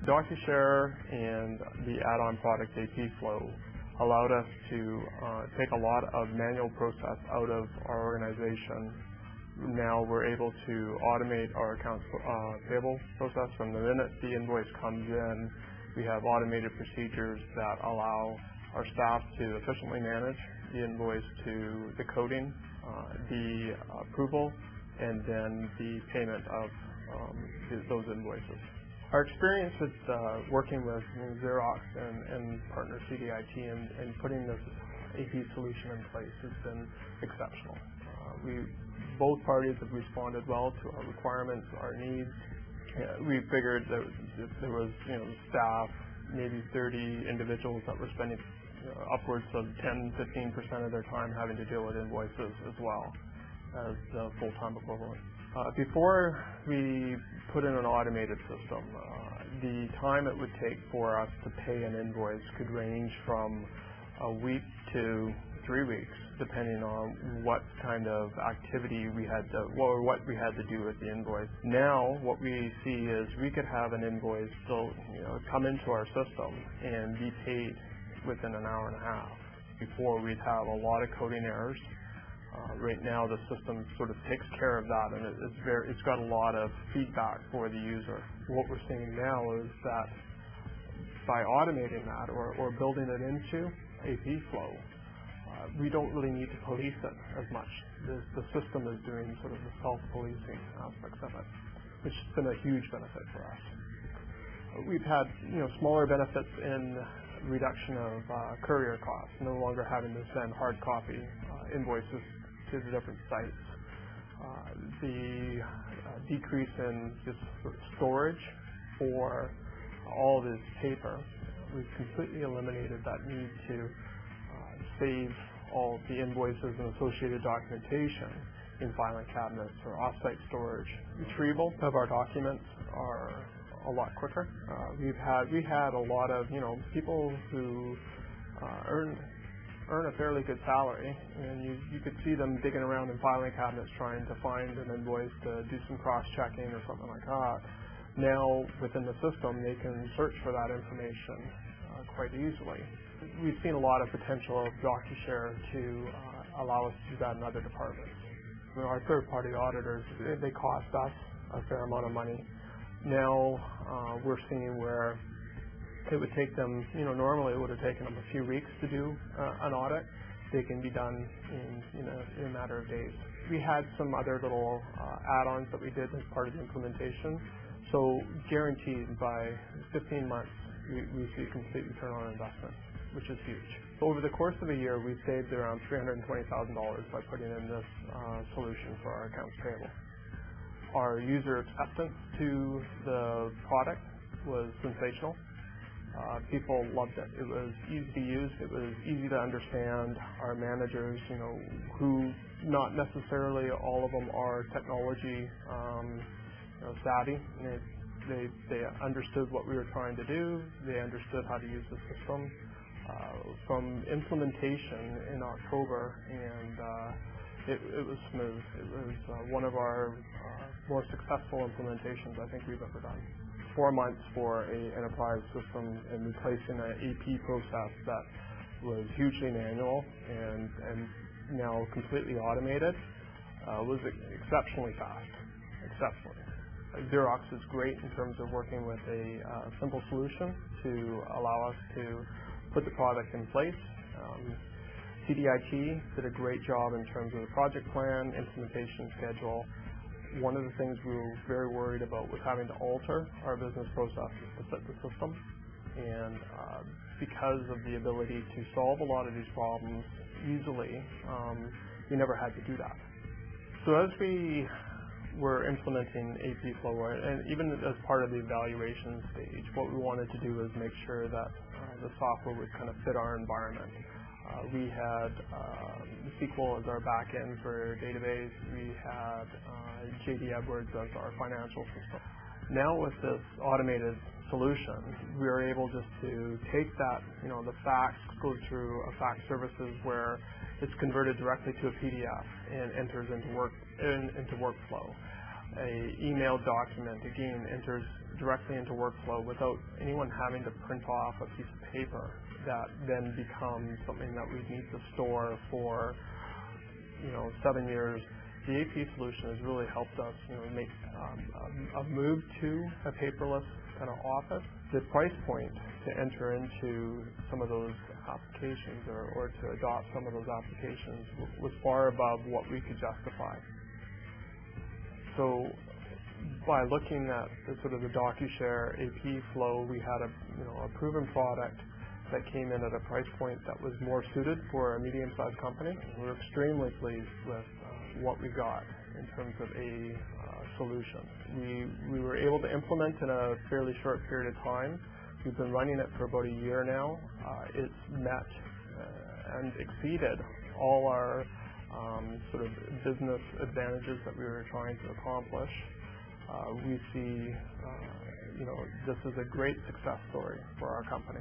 DocuShare and the add-on product AP Flow allowed us to take a lot of manual process out of our organization. Now we're able to automate our accounts payable process. From the minute the invoice comes in, we have automated procedures that allow our staff to efficiently manage the invoice to the coding, the approval, and then the payment of those invoices. Our experience with working with Xerox and partner CDIT and putting this AP solution in place has been exceptional. Both parties have responded well to our requirements, our needs. We figured that if there was, staff, maybe 30 individuals that were spending upwards of 10-15% of their time having to deal with invoices as well as the full-time equivalent. Before we put in an automated system, the time it would take for us to pay an invoice could range from a week to 3 weeks, depending on what kind of activity we had to, or what we had to do with the invoice. Now, what we see is we could have an invoice still, come into our system and be paid within an hour and a half. Before, we'd have a lot of coding errors. Right now, the system sort of takes care of that, and it's got a lot of feedback for the user. What we're seeing now is that by automating that or building it into AP Flow, we don't really need to police it as much. The system is doing sort of the self-policing aspects of it, which has been a huge benefit for us. We've had smaller benefits in reduction of courier costs, no longer having to send hard copy invoices to the different sites. The decrease in just storage for all of this paper, we've completely eliminated that need to save all the invoices and associated documentation in filing cabinets or off-site storage. Retrieval of our documents are a lot quicker. We had a lot of people who earn a fairly good salary, and you could see them digging around in filing cabinets trying to find an invoice to do some cross-checking or something like that. Now, within the system, they can search for that information quite easily. We've seen a lot of potential of DocuShare to allow us to do that in other departments. Our third-party auditors, they cost us a fair amount of money. Now, we're seeing where it would take them, normally it would have taken them a few weeks to do an audit. They can be done in a matter of days. We had some other little add-ons that we did as part of the implementation. So guaranteed by 15 months, we see complete return on investment, which is huge. Over the course of a year, we've saved around $320,000 by putting in this solution for our accounts payable. Our user acceptance to the product was sensational. People loved it. It was easy to use. It was easy to understand. Our managers, who not necessarily all of them are technology savvy. They understood what we were trying to do. They understood how to use the system. From implementation in October, and it was smooth. It was one of our more successful implementations I think we've ever done. 4 months for an enterprise system and replacing an AP process that was hugely manual and now completely automated was exceptionally fast. Exceptionally. Xerox is great in terms of working with a simple solution to allow us to put the product in place. CDIT did a great job in terms of the project plan, implementation schedule. One of the things we were very worried about was having to alter our business processes to fit the system. And because of the ability to solve a lot of these problems easily, we never had to do that. So as we were implementing AP Flow, and even as part of the evaluation stage, what we wanted to do was make sure that the software would kind of fit our environment. We had SQL as our back end for our database. We had JD Edwards as our financial system. Now with this automated solution, we are able just to take that, the fax goes through a fax services where it's converted directly to a PDF and enters into workflow. A email document, again, enters directly into workflow without anyone having to print off a piece of paper that then becomes something that we need to store for 7 years. The AP solution has really helped us make a move to a paperless kind of office. The price point to enter into some of those applications or to adopt some of those applications was far above what we could justify. So by looking at the DocuShare AP flow, we had a proven product that came in at a price point that was more suited for a medium-sized company. We were extremely pleased with what we got in terms of a solution. We were able to implement in a fairly short period of time. We've been running it for about a year now. It's met and exceeded all our business advantages that we were trying to accomplish. We see this is a great success story for our company.